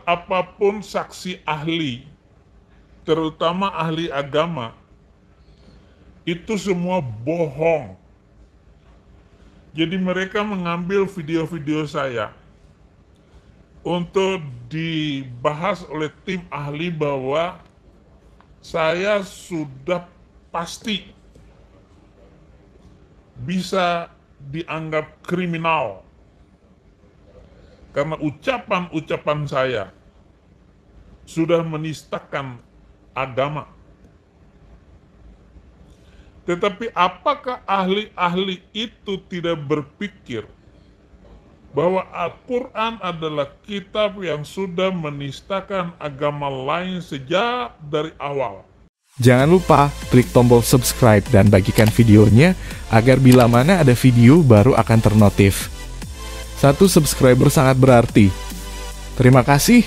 apapun saksi ahli, terutama ahli agama, itu semua bohong. Jadi mereka mengambil video-video saya untuk dibahas oleh tim ahli bahwa saya sudah pasti bisa dianggap kriminal karena ucapan-ucapan saya sudah menistakan agama. Tetapi apakah ahli-ahli itu tidak berpikir bahwa Al-Quran adalah kitab yang sudah menistakan agama lain sejak dari awal? Jangan lupa klik tombol subscribe dan bagikan videonya agar bila mana ada video baru akan ternotif. 1 subscriber sangat berarti. Terima kasih.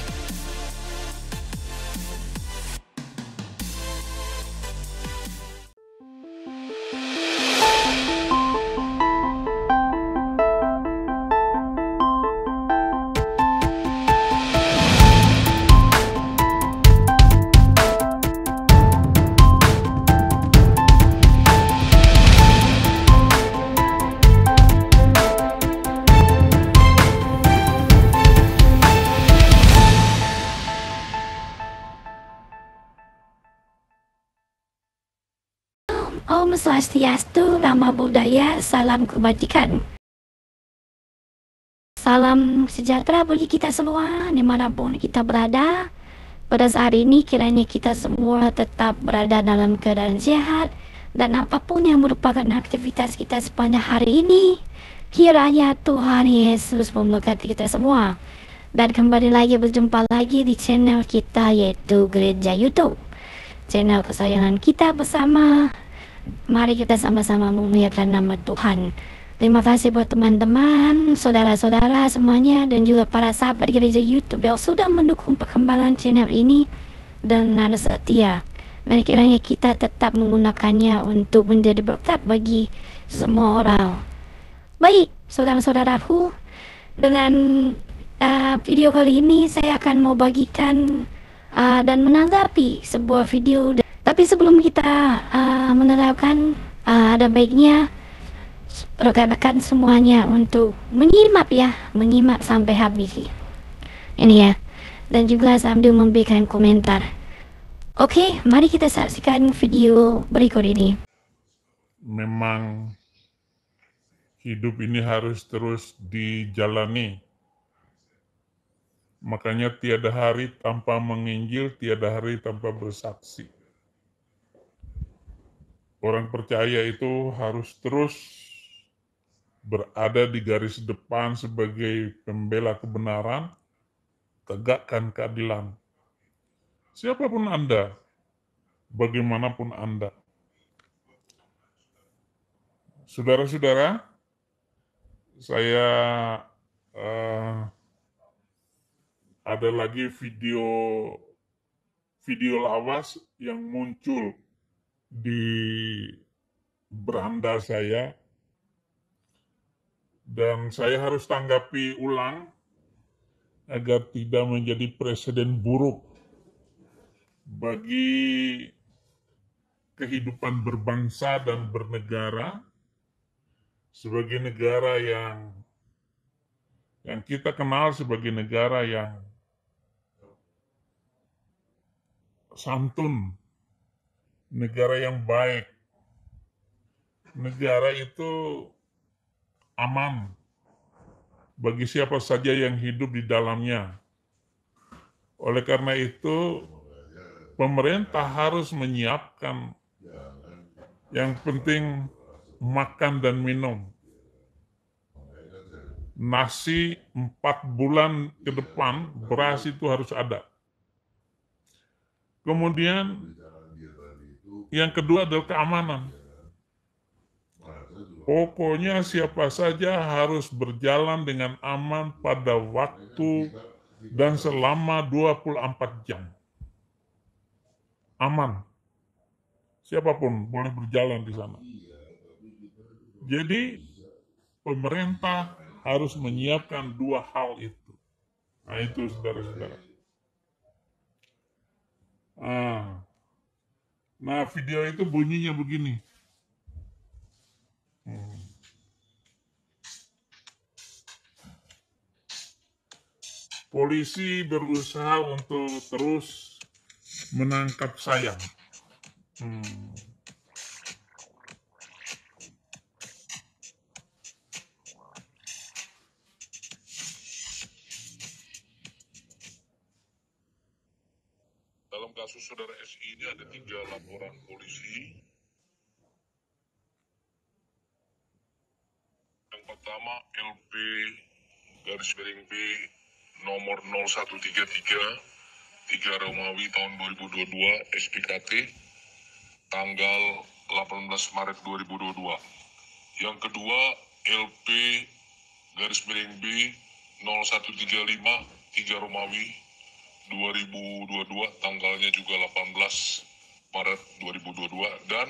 Om Swastiastu, Nama Budaya, Salam Kebajikan. Salam sejahtera bagi kita semua, dimanapun kita berada. Pada saat ini, kiranya kita semua tetap berada dalam keadaan sehat, dan apapun yang merupakan aktivitas kita sepanjang hari ini, kiranya Tuhan Yesus memberkati kita semua. Dan kembali lagi berjumpa lagi di channel kita, yaitu Gereja YouTube, channel kesayangan kita bersama. Mari kita sama-sama memuliakan nama Tuhan. Terima kasih buat teman-teman, saudara-saudara semuanya, dan juga para sahabat Gereja YouTube yang sudah mendukung perkembangan channel ini dan harus setia. Mari kiranya kita tetap menggunakannya untuk menjadi berkat bagi semua orang. Baik, saudara-saudaraku, dengan video kali ini saya akan mau bagikan dan menanggapi sebuah video. Tapi sebelum kita menerapkan, ada baiknya rekan-rekan semuanya untuk menyimak sampai habis ini ya, dan juga sambil memberikan komentar. Oke, mari kita saksikan video berikut ini. Memang hidup ini harus terus dijalani. Makanya tiada hari tanpa menginjil, tiada hari tanpa bersaksi. Orang percaya itu harus terus berada di garis depan sebagai pembela kebenaran, tegakkan keadilan. Siapapun Anda, bagaimanapun Anda. Saudara-saudara, saya ada lagi video lawas yang muncul di beranda saya, dan saya harus tanggapi ulang agar tidak menjadi presiden buruk bagi kehidupan berbangsa dan bernegara, sebagai negara yang kita kenal sebagai negara yang santun, negara yang baik. Negara itu aman bagi siapa saja yang hidup di dalamnya. Oleh karena itu, pemerintah harus menyiapkan yang penting makan dan minum. Nasi 4 bulan ke depan, beras itu harus ada. Kemudian yang kedua adalah keamanan. Pokoknya siapa saja harus berjalan dengan aman pada waktu dan selama 24 jam. Aman. Siapapun boleh berjalan di sana. Jadi pemerintah harus menyiapkan 2 hal itu. Nah itu saudara-saudara. Ah. Nah, video itu bunyinya begini. Polisi berusaha untuk terus menangkap saya. Dalam kasus saudara SI ini ada 3 laporan polisi. Yang pertama LP garis miring B nomor 0133 3 Romawi tahun 2022 SPKT tanggal 18 Maret 2022. Yang kedua LP garis miring B 0135 3 Romawi 2022 tanggalnya juga 18 Maret 2022. Dan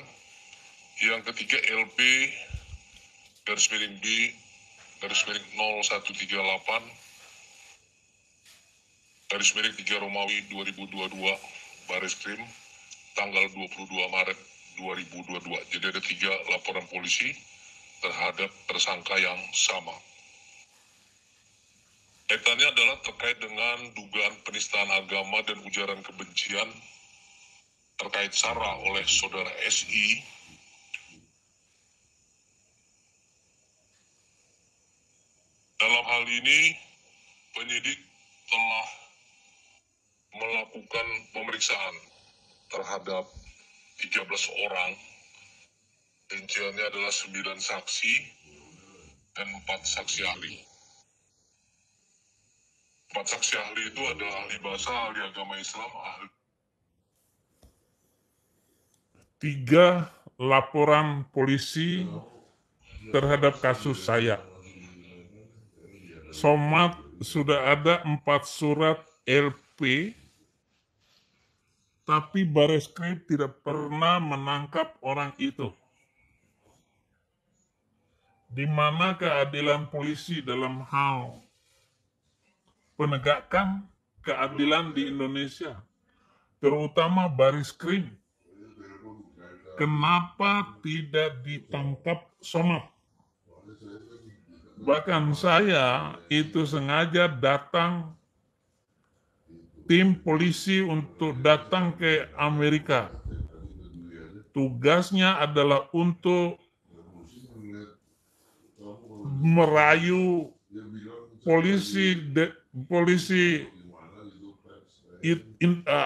yang ketiga LP garis miring B garis miring 0138 garis miring 3 Romawi 2022 Bareskrim tanggal 22 Maret 2022. Jadi ada 3 laporan polisi terhadap tersangka yang sama. Kaitannya adalah terkait dengan dugaan penistaan agama dan ujaran kebencian terkait SARA oleh saudara SI. Dalam hal ini, penyidik telah melakukan pemeriksaan terhadap 13 orang. Rinciannya adalah 9 saksi dan 4 saksi ahli. 4 saksi ahli itu adalah ahli bahasa, ahli agama Islam, ahli. 3 laporan polisi terhadap kasus saya. Somad sudah ada 4 surat LP, tapi Bareskrim tidak pernah menangkap orang itu. Di mana keadilan polisi dalam hal penegakan keadilan di Indonesia, terutama Bareskrim, kenapa tidak ditangkap Somad? Bahkan saya itu sengaja datang tim polisi untuk datang ke Amerika. Tugasnya adalah untuk merayu polisi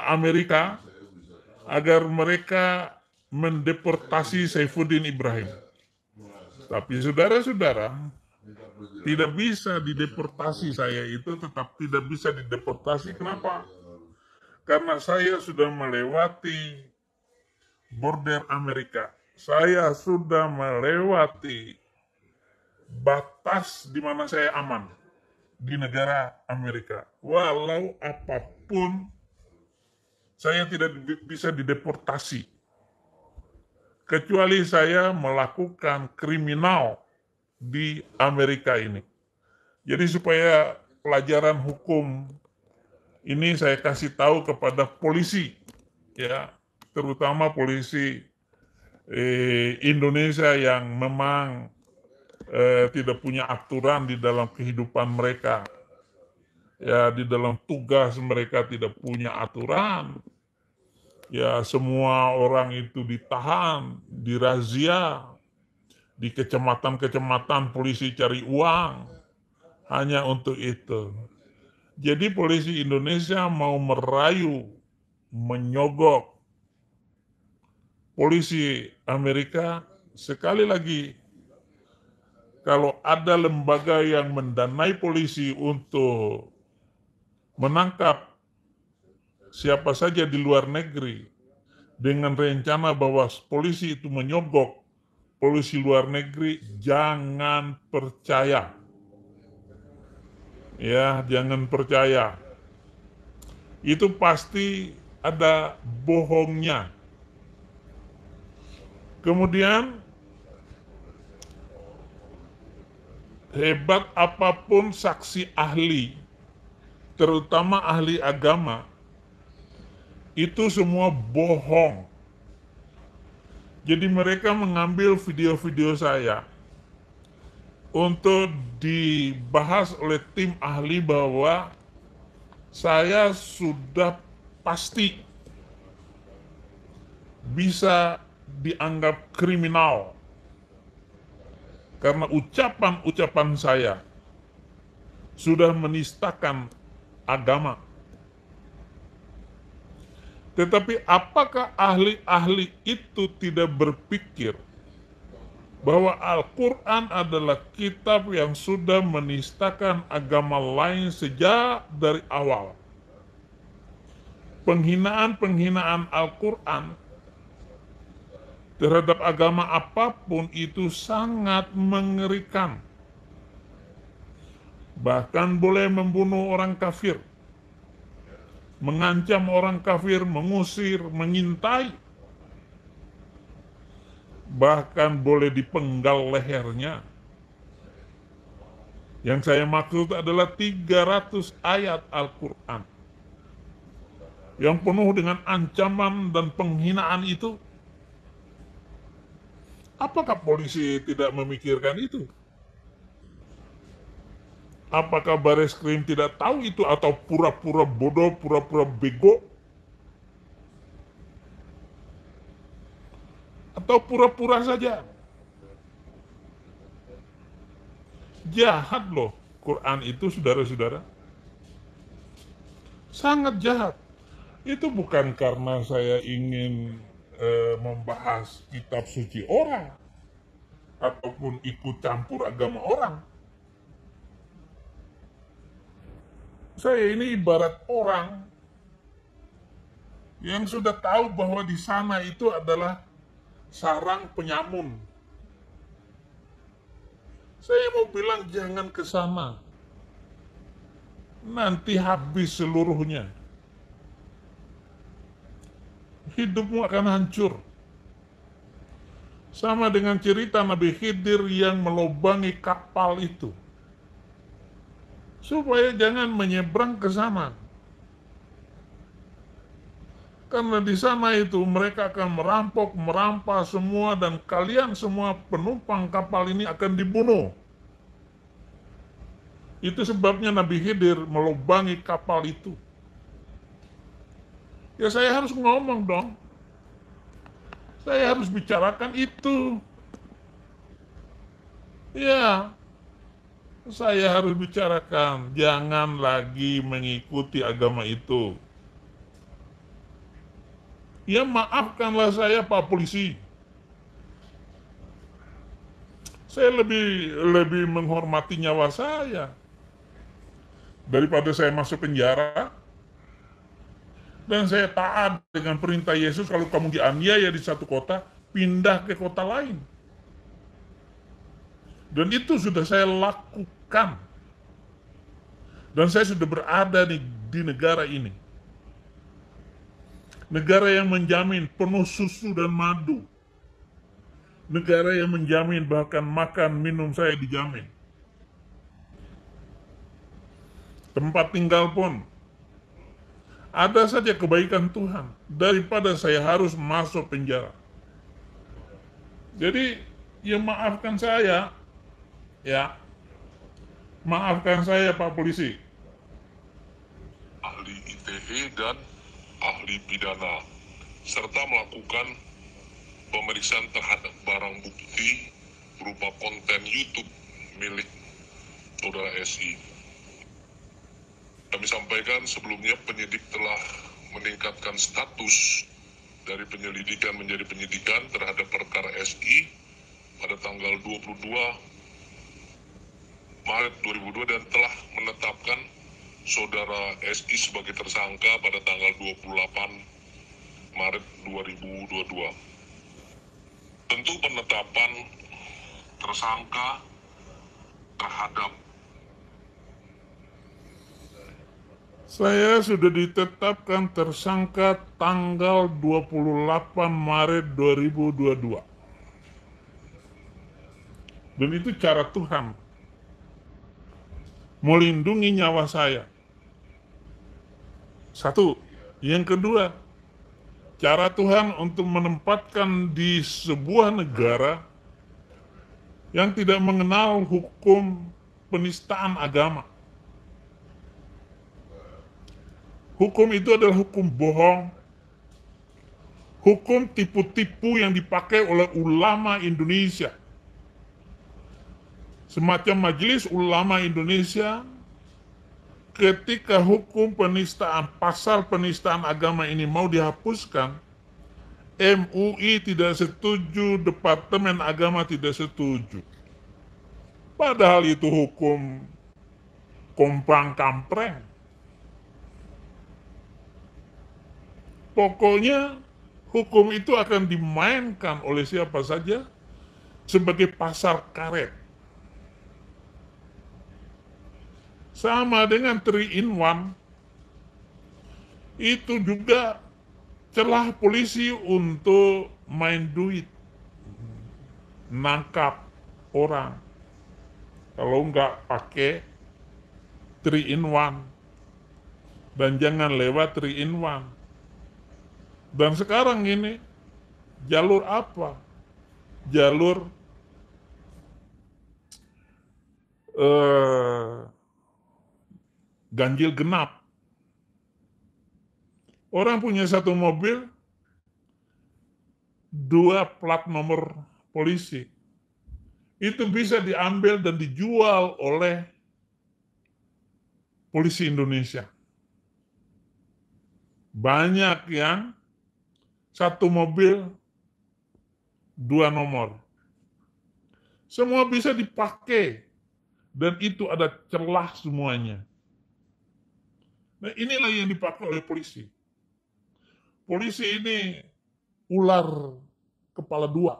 Amerika agar mereka mendeportasi Saifuddin Ibrahim. Tapi saudara-saudara, tidak bisa dideportasi, saya itu tetap tidak bisa dideportasi. Kenapa? Karena saya sudah melewati border Amerika. Saya sudah melewati batas di mana saya aman di negara Amerika. Walau apapun, saya tidak bisa dideportasi. Kecuali saya melakukan kriminal di Amerika ini. Jadi supaya pelajaran hukum ini saya kasih tahu kepada polisi, ya, terutama polisi Indonesia yang memang tidak punya aturan di dalam kehidupan mereka, ya, di dalam tugas mereka tidak punya aturan. Ya, semua orang itu ditahan, dirazia. Di kecamatan-kecamatan polisi cari uang hanya untuk itu. Jadi polisi Indonesia mau merayu, menyogok polisi Amerika. Sekali lagi, kalau ada lembaga yang mendanai polisi untuk menangkap siapa saja di luar negeri dengan rencana bahwa polisi itu menyogok polisi luar negeri, jangan percaya. Ya, jangan percaya. Itu pasti ada bohongnya. Kemudian, hebat apapun saksi ahli, terutama ahli agama, Itu semua bohong. Jadi mereka mengambil video-video saya untuk dibahas oleh tim ahli bahwa saya sudah pasti bisa dianggap kriminal karena ucapan-ucapan saya sudah menistakan agama. Tetapi apakah ahli-ahli itu tidak berpikir bahwa Al-Quran adalah kitab yang sudah menistakan agama lain sejak dari awal? Penghinaan-penghinaan Al-Quran terhadap agama apapun itu sangat mengerikan. Bahkan boleh membunuh orang kafir, mengancam orang kafir, mengusir, mengintai. Bahkan boleh dipenggal lehernya. Yang saya maksud adalah 300 ayat Al-Quran yang penuh dengan ancaman dan penghinaan itu. Apakah polisi tidak memikirkan itu? Apakah Bareskrim tidak tahu itu atau pura-pura bodoh, pura-pura bego? Atau pura-pura saja? Jahat loh Quran itu, saudara-saudara. Sangat jahat. Itu bukan karena saya ingin membahas kitab suci orang ataupun ikut campur agama orang. Saya ini ibarat orang yang sudah tahu bahwa di sana itu adalah sarang penyamun. Saya mau bilang jangan ke sana. Nanti habis seluruhnya. Hidupmu akan hancur. Sama dengan cerita Nabi Khidir yang melubangi kapal itu. Supaya jangan menyeberang ke sana. Karena di sana itu mereka akan merampok, merampas semua, dan kalian semua penumpang kapal ini akan dibunuh. Itu sebabnya Nabi Khidir melubangi kapal itu. Ya saya harus ngomong dong. Saya harus bicarakan itu. Ya, saya harus bicarakan. Jangan lagi mengikuti agama itu. Ya maafkanlah saya Pak Polisi. Saya lebih menghormati nyawa saya daripada saya masuk penjara. Dan saya taat dengan perintah Yesus, kalau kamu dianiaya di satu kota, pindah ke kota lain. Dan itu sudah saya lakukan. Dan saya sudah berada di negara ini. Negara yang menjamin penuh susu dan madu. Negara yang menjamin bahkan makan minum saya dijamin. Tempat tinggal pun ada saja kebaikan Tuhan daripada saya harus masuk penjara. Jadi ya maafkan saya, ya maafkan saya Pak Polisi. Ahli ITE dan ahli pidana, serta melakukan pemeriksaan terhadap barang bukti berupa konten YouTube milik Saudara SI. Kami sampaikan sebelumnya penyidik telah meningkatkan status dari penyelidikan menjadi penyidikan terhadap perkara SI pada tanggal 22 Maret 2002 dan telah menetapkan Saudara SI sebagai tersangka pada tanggal 28 Maret 2022. Tentu penetapan tersangka terhadap Saya sudah ditetapkan tersangka tanggal 28 Maret 2022. Dan itu cara Tuhan melindungi nyawa saya. Satu. Yang kedua, cara Tuhan untuk menempatkan di sebuah negara yang tidak mengenal hukum penistaan agama. Hukum itu adalah hukum bohong, hukum tipu-tipu yang dipakai oleh ulama Indonesia. Semacam Majelis Ulama Indonesia, ketika hukum penistaan, pasal penistaan agama ini mau dihapuskan, MUI tidak setuju, Departemen Agama tidak setuju. Padahal itu hukum kompang kampreng. Pokoknya hukum itu akan dimainkan oleh siapa saja sebagai pasar karet. Sama dengan 3-in-1, itu juga celah polisi untuk main duit, nangkap orang. Kalau nggak pakai 3-in-1, dan jangan lewat 3-in-1. Dan sekarang ini jalur apa? Jalur ganjil genap. Orang punya satu mobil, 2 plat nomor polisi. Itu bisa diambil dan dijual oleh polisi Indonesia. Banyak yang satu mobil, 2 nomor. Semua bisa dipakai. Dan itu ada celah semuanya. Nah, inilah yang dipakai oleh polisi. Polisi ini ular kepala 2.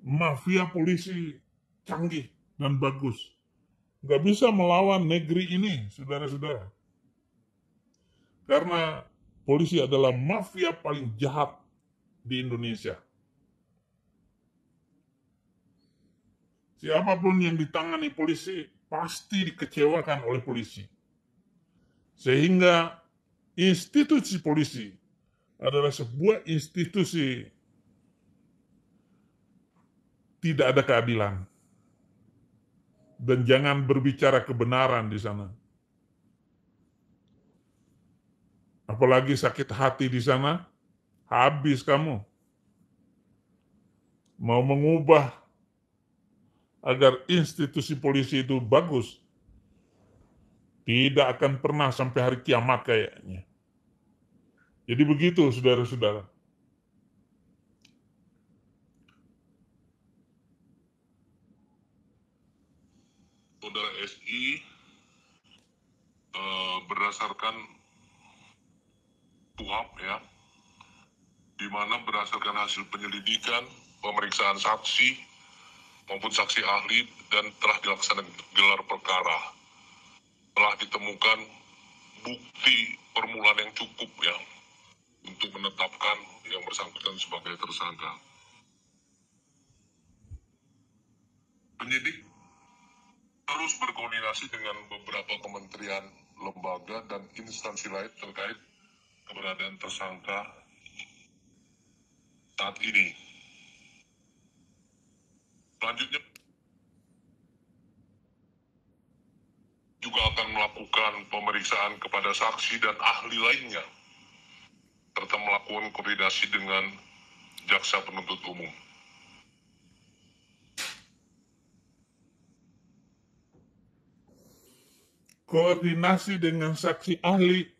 Mafia polisi canggih dan bagus. Nggak bisa melawan negeri ini, saudara-saudara. Karena polisi adalah mafia paling jahat di Indonesia. Siapapun yang ditangani polisi pasti dikecewakan oleh polisi. Sehingga institusi polisi adalah sebuah institusi tidak ada keadilan. Dan jangan berbicara kebenaran di sana. Apalagi sakit hati di sana, habis kamu. Mau mengubah agar institusi polisi itu bagus, tidak akan pernah sampai hari kiamat kayaknya. Jadi begitu, saudara-saudara. Saudara SI berdasarkan KUHP ya, di mana berdasarkan hasil penyelidikan, pemeriksaan saksi maupun saksi ahli dan telah dilaksanakan gelar perkara, telah ditemukan bukti permulaan yang cukup ya untuk menetapkan yang bersangkutan sebagai tersangka. Penyidik terus berkoordinasi dengan beberapa kementerian, lembaga, dan instansi lain terkait keberadaan tersangka saat ini. Selanjutnya juga akan melakukan pemeriksaan kepada saksi dan ahli lainnya, serta melakukan koordinasi dengan jaksa penuntut umum. Koordinasi dengan saksi ahli.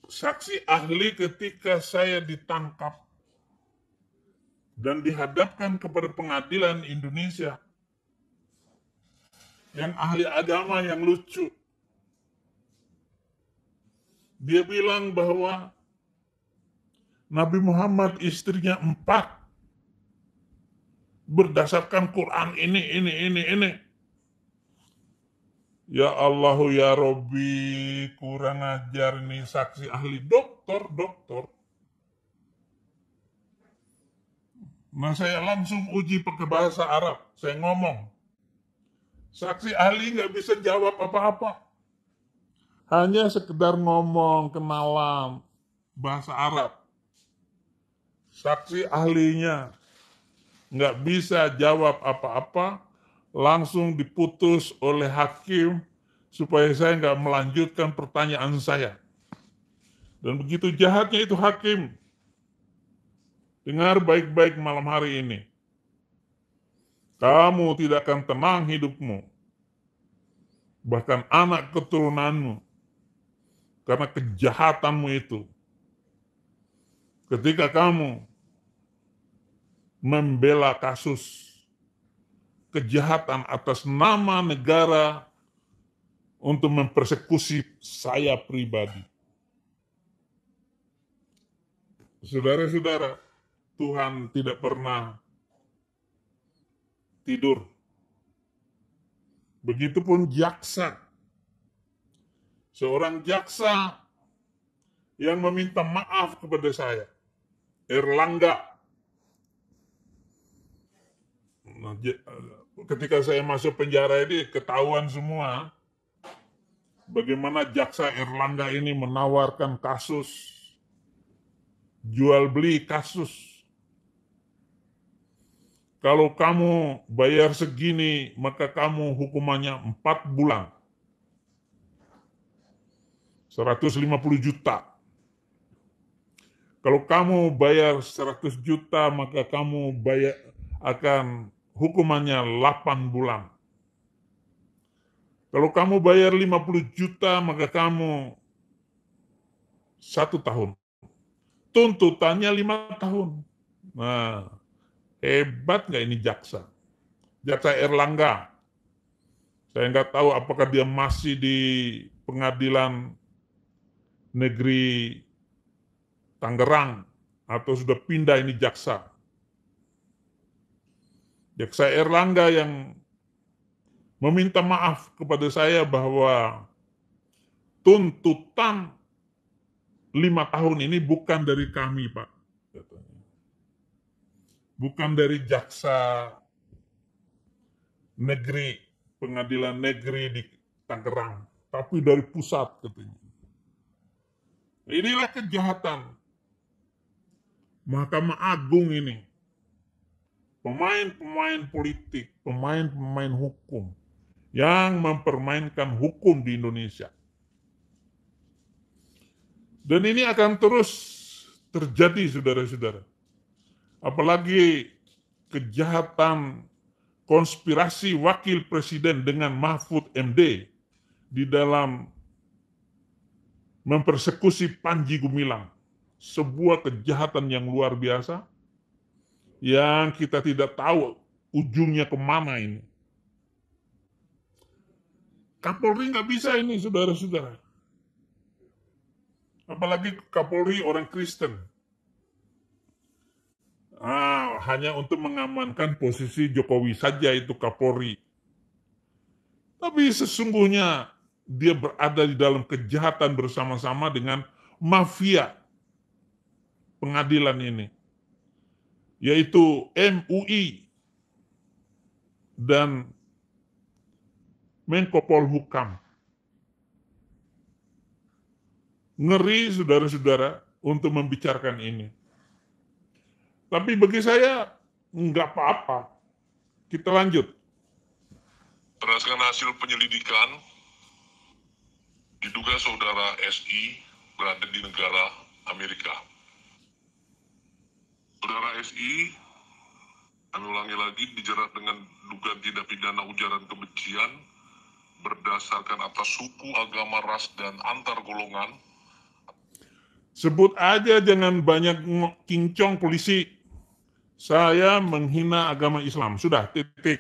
Saksi ahli ketika saya ditangkap dan dihadapkan kepada pengadilan Indonesia, yang ahli agama yang lucu. Dia bilang bahwa Nabi Muhammad istrinya 4. Berdasarkan Quran ini. Ya Allahu ya Robbi, kurang ajar nih saksi ahli, dokter. Nah, saya langsung uji pakai bahasa Arab. Saya ngomong. Saksi ahli nggak bisa jawab apa-apa. hanya sekedar ngomong, kenalan, bahasa Arab. Saksi ahlinya nggak bisa jawab apa-apa, langsung diputus oleh hakim supaya saya nggak melanjutkan pertanyaan saya. Dan begitu jahatnya itu hakim. Dengar baik-baik malam hari ini. Kamu tidak akan tenang hidupmu. Bahkan anak keturunanmu. Karena kejahatanmu itu. Ketika kamu membela kasus kejahatan atas nama negara untuk mempersekusi saya pribadi. Saudara-saudara, Tuhan tidak pernah tidur. Begitupun jaksa. Seorang jaksa yang meminta maaf kepada saya, Erlangga. Nah, ketika saya masuk penjara ini ketahuan semua bagaimana jaksa Erlangga ini menawarkan kasus, jual beli kasus. Kalau kamu bayar segini, maka kamu hukumannya 4 bulan. 150 juta. Kalau kamu bayar 100 juta, maka kamu akan hukumannya 8 bulan. Kalau kamu bayar 50 juta, maka kamu 1 tahun. Tuntutannya 5 tahun. Nah, hebat nggak ini jaksa? Jaksa Erlangga. Saya nggak tahu apakah dia masih di pengadilan negeri Tangerang atau sudah pindah ini jaksa. Jaksa Erlangga yang meminta maaf kepada saya bahwa tuntutan 5 tahun ini bukan dari kami, Pak. Bukan dari jaksa negeri, pengadilan negeri di Tangerang, tapi dari pusat katanya. Inilah kejahatan Mahkamah Agung ini. Pemain-pemain politik, pemain-pemain hukum yang mempermainkan hukum di Indonesia. Dan ini akan terus terjadi, saudara-saudara. Apalagi kejahatan konspirasi wakil presiden dengan Mahfud MD di dalam mempersekusi Panji Gumilang. Sebuah kejahatan yang luar biasa yang kita tidak tahu ujungnya kemana ini. Kapolri nggak bisa ini, saudara-saudara. Apalagi Kapolri orang Kristen. Hanya untuk mengamankan posisi Jokowi saja itu Kapolri. Tapi sesungguhnya dia berada di dalam kejahatan bersama-sama dengan mafia pengadilan ini, yaitu MUI dan Menko Polhukam. Ngeri, saudara-saudara, untuk membicarakan ini. Tapi bagi saya, nggak apa-apa. Kita lanjut. Berdasarkan hasil penyelidikan, diduga saudara SI berada di negara Amerika. Saudara SI, kami ulangi lagi, dijerat dengan dugaan tindak pidana ujaran kebencian berdasarkan atas suku, agama, ras, dan antar golongan. Sebut aja, jangan banyak kincong polisi. Saya menghina agama Islam. Sudah, titik.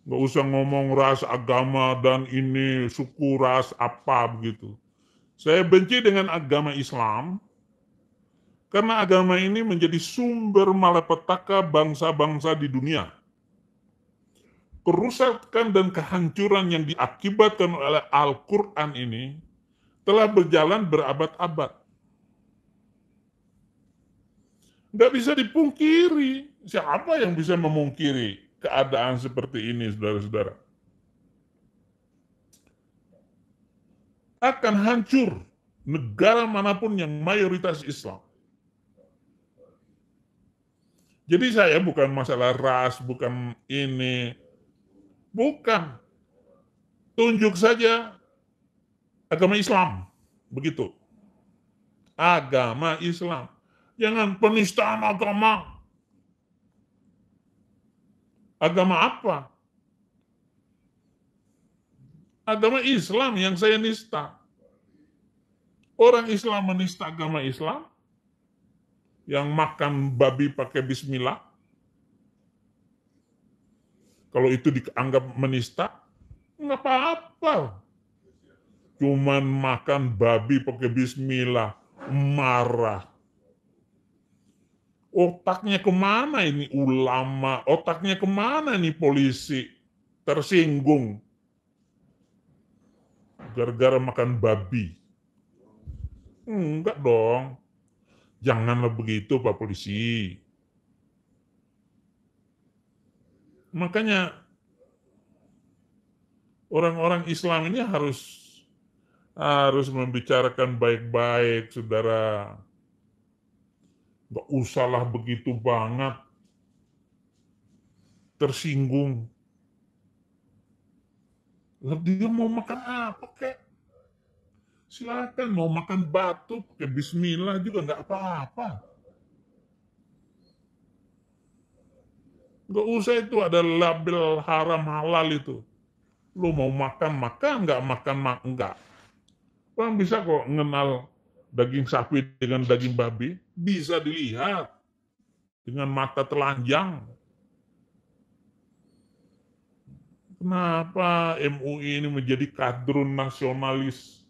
Nggak usah ngomong ras, agama, dan ini suku, ras, apa begitu. Saya benci dengan agama Islam karena agama ini menjadi sumber malapetaka bangsa-bangsa di dunia. Kerusakan dan kehancuran yang diakibatkan oleh Al-Quran ini telah berjalan berabad-abad. Nggak bisa dipungkiri. Siapa yang bisa memungkiri keadaan seperti ini, saudara-saudara? akan hancur negara manapun yang mayoritas Islam. Jadi saya bukan masalah ras, bukan ini, bukan. Tunjuk saja agama Islam, begitu. Agama Islam. Jangan penistaan agama. Agama apa? Agama Islam yang saya nista. Orang Islam menista agama Islam, yang makan babi pakai bismillah, kalau itu dianggap menista, nggak apa-apa. Cuman makan babi pakai bismillah, marah. Otaknya kemana ini ulama? Otaknya kemana nih polisi? Tersinggung. Gara-gara makan babi. Enggak dong. Janganlah begitu Pak Polisi. Makanya orang-orang Islam ini harus membicarakan baik-baik, saudara. Nggak usahlah begitu banget. Tersinggung. Lah dia mau makan apa kek? Silakan mau makan batu pakai bismillah juga nggak apa-apa. Nggak usah itu ada label haram halal itu. Lu mau makan, nggak makan, enggak. Orang bisa kok ngenal daging sapi dengan daging babi. Bisa dilihat dengan mata telanjang. Kenapa MUI ini menjadi kadrun nasionalis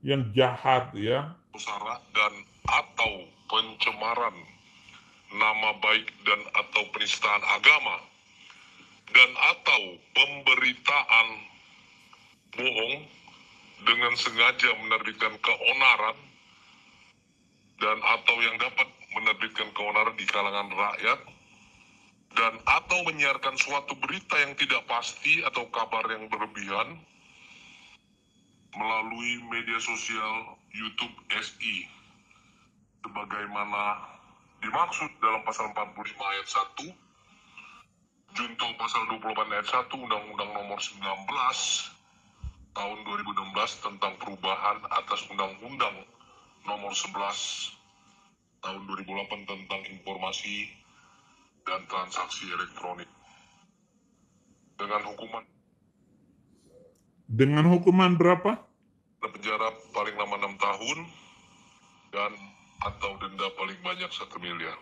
yang jahat ya? Sara dan atau pencemaran nama baik dan atau penistaan agama dan atau pemberitaan bohong dengan sengaja menerbitkan keonaran dan atau yang dapat menerbitkan keonaran di kalangan rakyat dan atau menyiarkan suatu berita yang tidak pasti atau kabar yang berlebihan melalui media sosial YouTube SI sebagaimana dimaksud dalam pasal 45 ayat 1 junto pasal 28 ayat 1 Undang-Undang Nomor 19 tahun 2016 tentang perubahan atas Undang-Undang Nomor 11 tahun 2008 tentang informasi dan transaksi elektronik dengan hukuman berapa? Penjara paling lama 6 tahun dan atau denda paling banyak 1 miliar.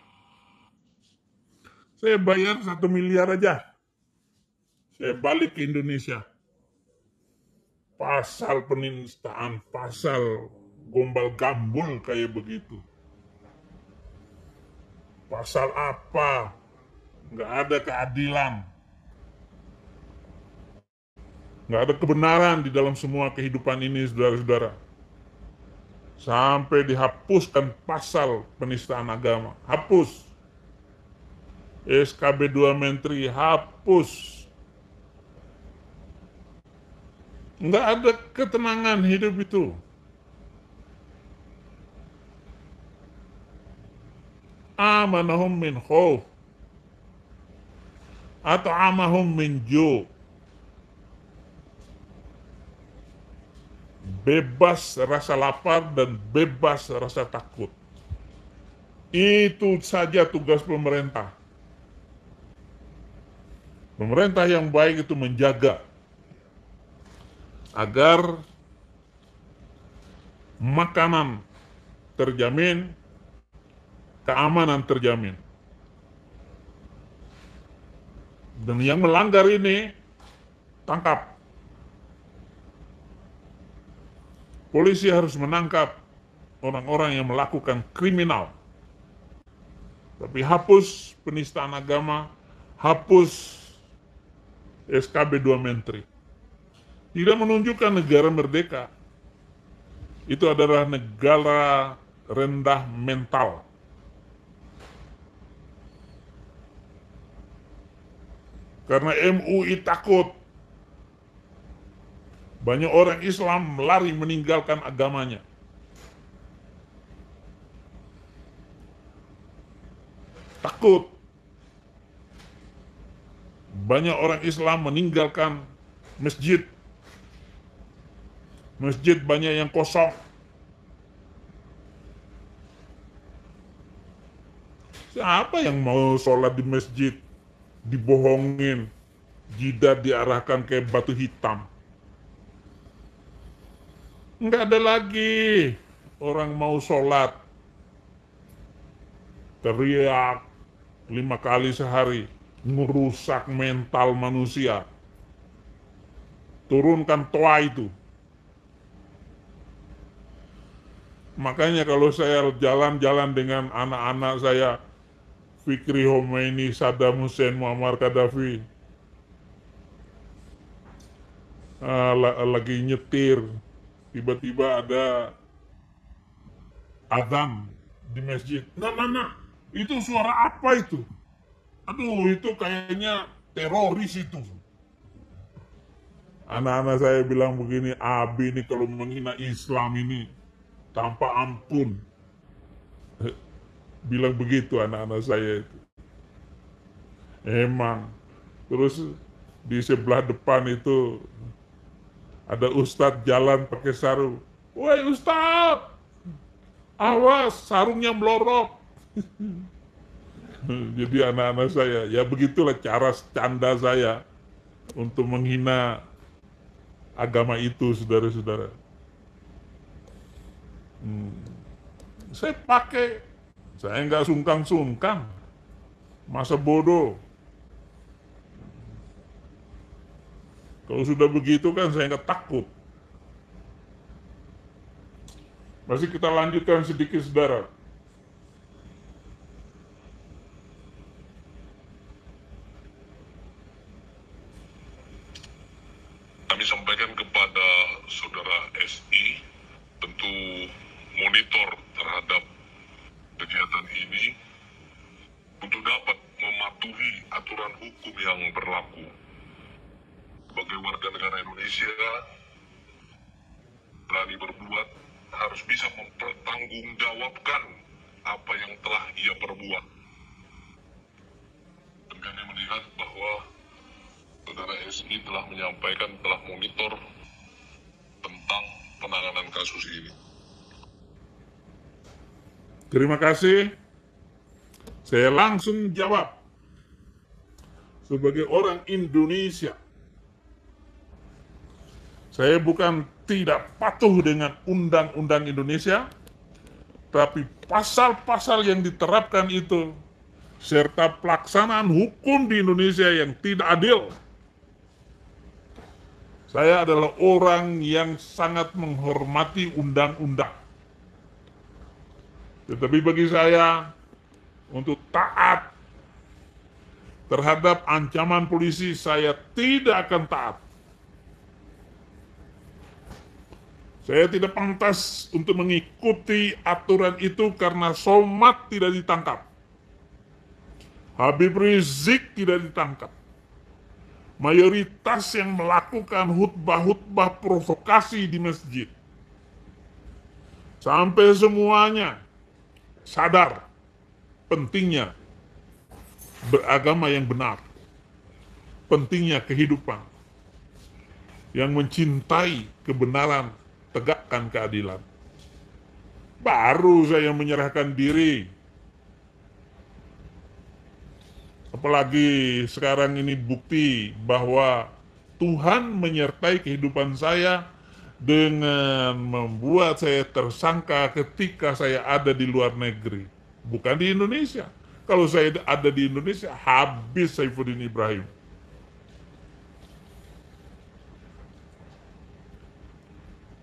Saya bayar 1 miliar aja. Saya balik ke Indonesia. Pasal penistaan, pasal gombal gambul kayak begitu. Pasal apa? Nggak ada keadilan. Nggak ada kebenaran di dalam semua kehidupan ini, saudara-saudara. Sampai dihapuskan pasal penistaan agama. Hapus. SKB 2 Menteri hapus. Nggak ada ketenangan hidup itu. Amanahum min khauf atau amahum min ju'. Bebas rasa lapar dan bebas rasa takut. Itu saja tugas pemerintah. Pemerintah yang baik itu menjaga agar makanan terjamin, keamanan terjamin. Dan yang melanggar ini tangkap. Polisi harus menangkap orang-orang yang melakukan kriminal. Tapi hapus penistaan agama, hapus SKB 2 Menteri. Tidak menunjukkan negara merdeka. Itu adalah negara rendah mental. Karena MUI takut Banyak orang Islam lari meninggalkan agamanya. Takut. Banyak orang Islam meninggalkan masjid. Masjid banyak yang kosong. Siapa yang mau sholat di masjid? Dibohongin. Jidat diarahkan ke batu hitam. Nggak ada lagi orang mau sholat. Teriak 5 kali sehari. Merusak mental manusia. Turunkan toa itu. Makanya kalau saya jalan-jalan dengan anak-anak saya, Fikri Khomeini, Saddam Hussein, Muammar Gaddafi, lagi nyetir, tiba-tiba ada azan di masjid. Nah, itu suara apa itu? Aduh, itu kayaknya teroris itu. Anak-anak saya bilang begini, Abi ini kalau menghina Islam ini tanpa ampun. Bilang begitu anak-anak saya itu. Emang. Terus di sebelah depan itu ada ustadz jalan pakai sarung. Woi ustadz, awas sarungnya melorot. Jadi anak-anak saya, ya begitulah cara canda saya untuk menghina agama itu, saudara-saudara. Saya pakai, saya nggak sungkan-sungkan, masa bodoh. Kalau sudah begitu kan saya nggak takut. Masih kita lanjutkan sedikit, saudara. Kami sampaikan kepada saudara SI, tentu monitor terhadap kegiatan ini untuk dapat mematuhi aturan hukum yang berlaku. Sebagai warga negara Indonesia, berani berbuat, harus bisa mempertanggungjawabkan apa yang telah ia perbuat. Dan kami melihat bahwa saudara SI telah menyampaikan, telah monitor tentang penanganan kasus ini. Terima kasih. Saya langsung jawab. Sebagai orang Indonesia, saya bukan tidak patuh dengan undang-undang Indonesia, tapi pasal-pasal yang diterapkan itu, serta pelaksanaan hukum di Indonesia yang tidak adil. Saya adalah orang yang sangat menghormati undang-undang. Tetapi bagi saya, untuk taat terhadap ancaman polisi, saya tidak akan taat. Saya tidak pantas untuk mengikuti aturan itu karena Somad tidak ditangkap. Habib Rizik tidak ditangkap. Mayoritas yang melakukan khutbah-khutbah provokasi di masjid, sampai semuanya sadar pentingnya beragama yang benar, pentingnya kehidupan yang mencintai kebenaran, tegakkan keadilan. Baru saya menyerahkan diri. Apalagi sekarang ini bukti bahwa Tuhan menyertai kehidupan saya dengan membuat saya tersangka ketika saya ada di luar negeri, bukan di Indonesia. Kalau saya ada di Indonesia, habis Saifuddin Ibrahim.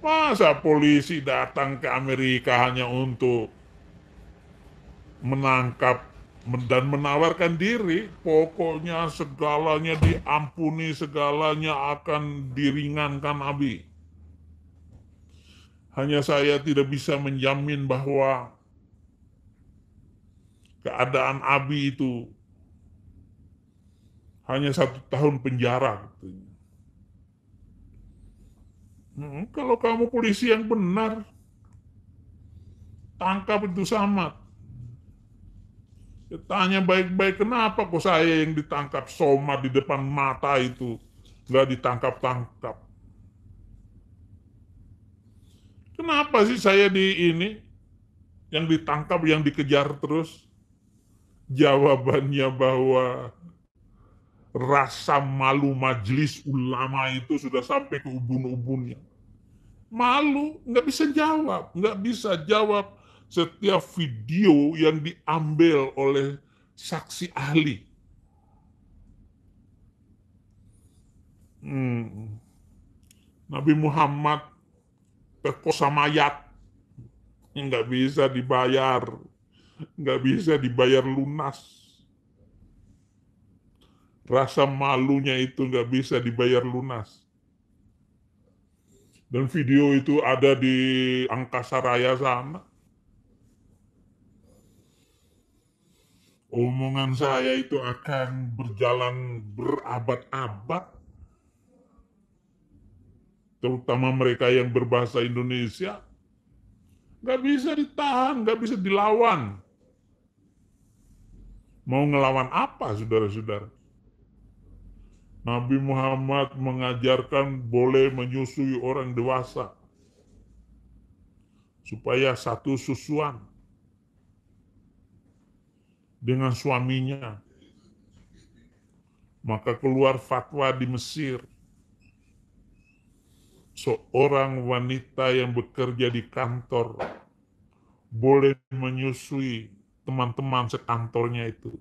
Masa polisi datang ke Amerika hanya untuk menangkap dan menawarkan diri, pokoknya segalanya diampuni, segalanya akan diringankan Abi. Hanya saya tidak bisa menjamin bahwa keadaan Abi itu hanya 1 tahun penjara. Kalau kamu polisi yang benar, tangkap itu Samad. Tanya baik-baik, kenapa kok saya yang ditangkap Somad di depan mata itu nggak ditangkap-tangkap? Kenapa sih saya di ini yang ditangkap, yang dikejar terus? Jawabannya bahwa rasa malu majelis ulama itu sudah sampai ke ubun-ubunnya. Malu, nggak bisa jawab setiap video yang diambil oleh saksi ahli. Nabi Muhammad perkosa mayat, nggak bisa dibayar lunas. Rasa malunya itu nggak bisa dibayar lunas. Dan video itu ada di Angkasa Raya sana. Omongan saya itu akan berjalan berabad-abad. Terutama mereka yang berbahasa Indonesia. Nggak bisa ditahan, nggak bisa dilawan. Mau ngelawan apa, saudara-saudara? Nabi Muhammad mengajarkan boleh menyusui orang dewasa. Supaya satu susuan dengan suaminya. Maka keluar fatwa di Mesir. Seorang wanita yang bekerja di kantor boleh menyusui teman-teman sekantornya itu.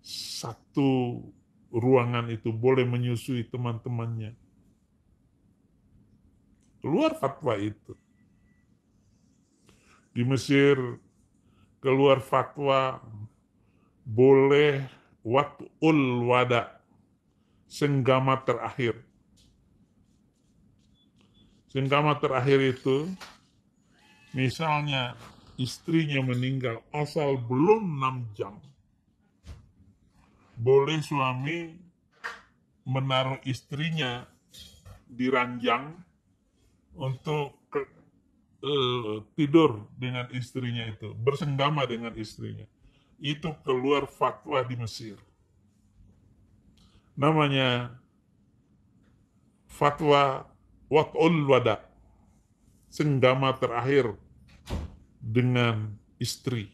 Satu ruangan itu boleh menyusui teman-temannya. Keluar fatwa itu. Di Mesir keluar fatwa boleh wat'ul wada, senggama terakhir. Senggama terakhir itu, misalnya istrinya meninggal asal belum 6 jam, boleh suami menaruh istrinya di ranjang untuk tidur dengan istrinya itu, bersenggama dengan istrinya. Itu keluar fatwa di Mesir. Namanya fatwa wat'ul wada, senggama terakhir dengan istri.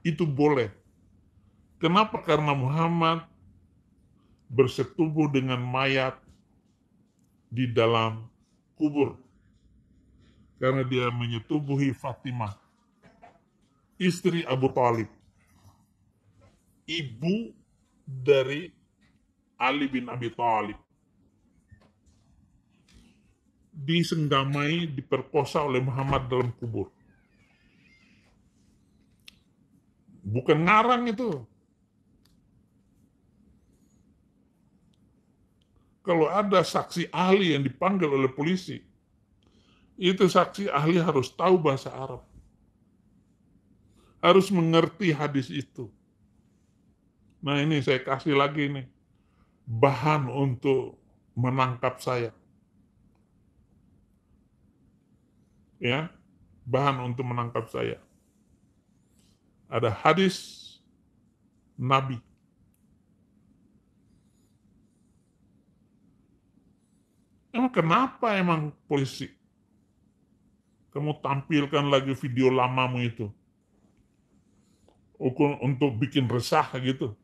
Itu boleh. Kenapa? Karena Muhammad bersetubuh dengan mayat di dalam kubur. Karena dia menyetubuhi Fatimah, istri Abu Thalib, ibu dari Ali bin Abi Thalib. Disenggamai, diperkosa oleh Muhammad dalam kubur. Bukan ngarang itu. Kalau ada saksi ahli yang dipanggil oleh polisi, itu saksi ahli harus tahu bahasa Arab. Harus mengerti hadis itu. Nah ini saya kasih lagi nih, bahan untuk menangkap saya. Ya, bahan untuk menangkap saya. Ada hadis Nabi. Emang kenapa emang polisi? Kamu tampilkan lagi video lamamu itu. Untuk bikin resah gitu.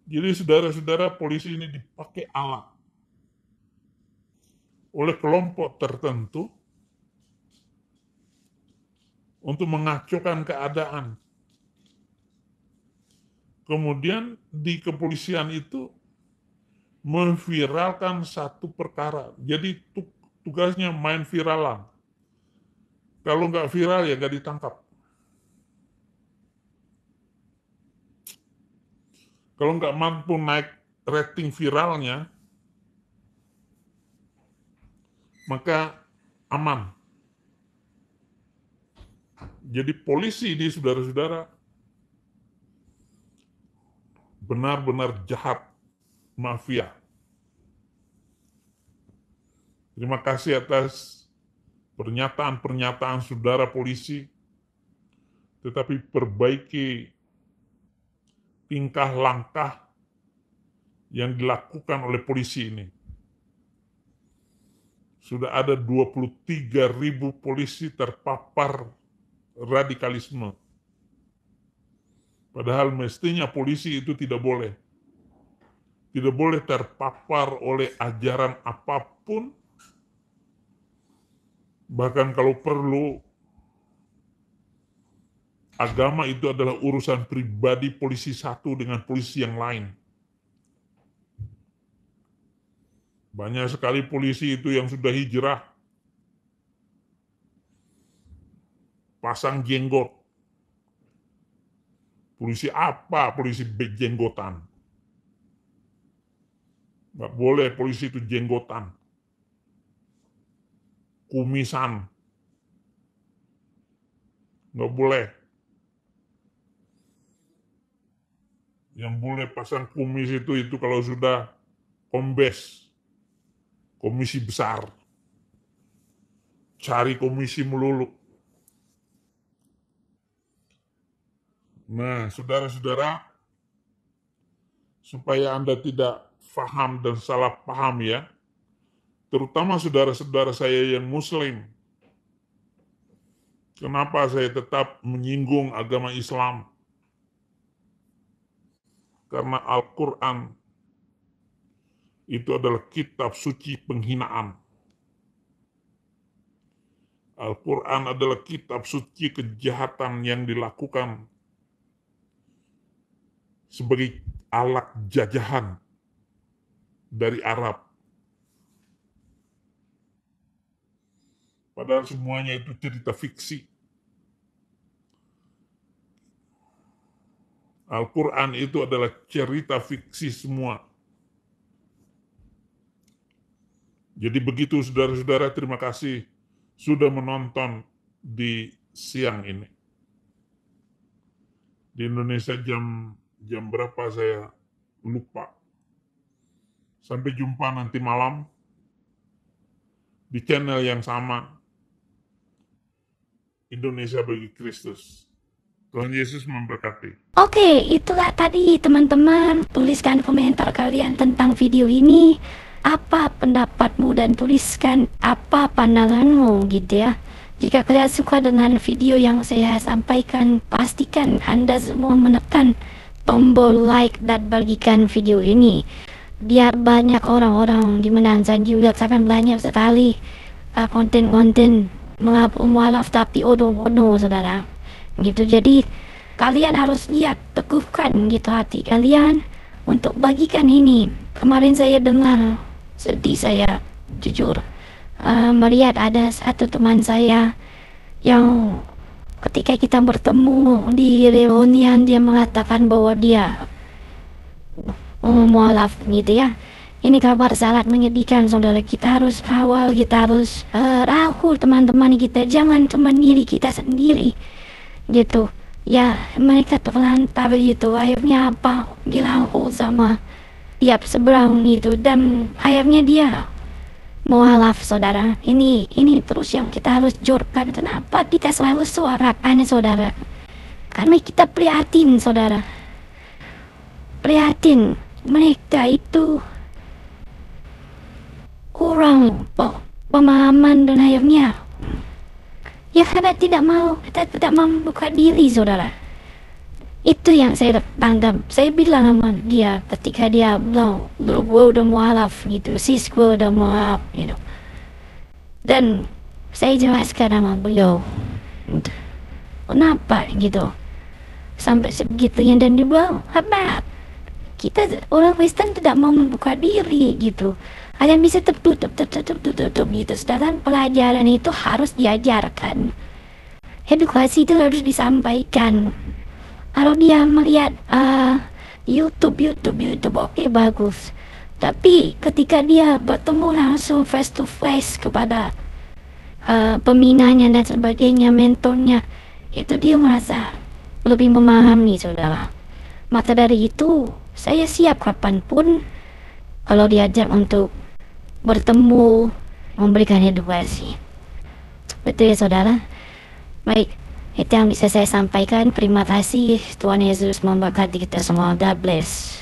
Jadi saudara-saudara, polisi ini dipakai alat oleh kelompok tertentu untuk mengacaukan keadaan. Kemudian di kepolisian itu memviralkan satu perkara. Jadi tugasnya main viralan. Kalau nggak viral ya nggak ditangkap. Kalau nggak mampu naik rating viralnya, maka aman. Jadi polisi ini saudara-saudara benar-benar jahat, mafia. Terima kasih atas pernyataan-pernyataan saudara polisi, tetapi perbaiki tingkah langkah yang dilakukan oleh polisi ini. Sudah ada 23.000 polisi terpapar radikalisme. Padahal mestinya polisi itu tidak boleh. Tidak boleh terpapar oleh ajaran apapun. Bahkan kalau perlu, agama itu adalah urusan pribadi polisi satu dengan polisi yang lain. Banyak sekali polisi itu yang sudah hijrah, pasang jenggot. Polisi apa? Polisi berjenggotan. Nggak boleh polisi itu jenggotan, kumisan. Nggak boleh. Yang boleh pasang kumis itu kalau sudah kombes, komisi besar. Cari komisi melulu. Nah, saudara-saudara, supaya Anda tidak faham dan salah paham ya, terutama saudara-saudara saya yang Muslim. Kenapa saya tetap menyinggung agama Islam? Karena Al-Quran itu adalah kitab suci penghinaan. Al-Quran adalah kitab suci kejahatan yang dilakukan sebagai alat jajahan dari Arab. Padahal semuanya itu cerita fiksi. Al-Quran itu adalah cerita fiksi semua. Jadi begitu saudara-saudara, terima kasih sudah menonton di siang ini. Di Indonesia jam berapa saya lupa. Sampai jumpa nanti malam di channel yang sama, Indonesia bagi Kristus. Tuhan Yesus memberkati. Oke, itulah tadi teman-teman. Tuliskan komentar kalian tentang video ini. Apa pendapatmu dan tuliskan apa pandanganmu gitu ya. Jika kalian suka dengan video yang saya sampaikan, pastikan Anda semua menekan tombol like dan bagikan video ini. Biar banyak orang-orang di Menanzan juga akan banyak sekali konten-konten mengapa mualaf tapi odo-odo saudara. Gitu, jadi kalian harus lihat, teguhkan gitu hati kalian untuk bagikan ini. Kemarin saya dengar, sedih saya jujur melihat ada satu teman saya yang ketika kita bertemu di reunian dia mengatakan bahwa dia mualaf gitu ya. Ini kabar sangat menyedihkan saudara. Kita harus kawal, kita harus rangkul teman-teman kita, jangan cuma diri kita sendiri gitu ya. Mereka terlantar gitu, akhirnya apa, dirangkul sama tiap seberang gitu, dan akhirnya dia mualaf saudara. Ini terus yang kita harus jorkan. Kenapa kita selalu suarakan saudara? Karena kita prihatin saudara, prihatin mereka itu kurang pemahaman dan akhirnya ya karena tidak mau membuka diri saudara. Itu yang saya tanggap. Saya bilang sama dia ketika dia bilang, bro, gue udah mualaf gitu, sis gue udah mualaf gitu. Dan saya jelaskan sama beliau kenapa gitu sampai sebegitunya, dan dia bilang, apa kita orang Kristen tidak mau membuka diri gitu, hanya bisa tertutup gitu. Sedangkan pelajaran itu harus diajarkan, edukasi itu harus disampaikan. Kalau dia melihat YouTube oke bagus, tapi ketika dia bertemu langsung face to face kepada pembinanya dan sebagainya, mentornya, itu dia merasa lebih memahami saudara. Maka dari itu saya siap kapanpun kalau diajak untuk bertemu memberikan edukasi. Betul ya saudara? Baik, itu yang bisa saya sampaikan. Terima kasih. Tuhan Yesus memberkati kita semua. God bless.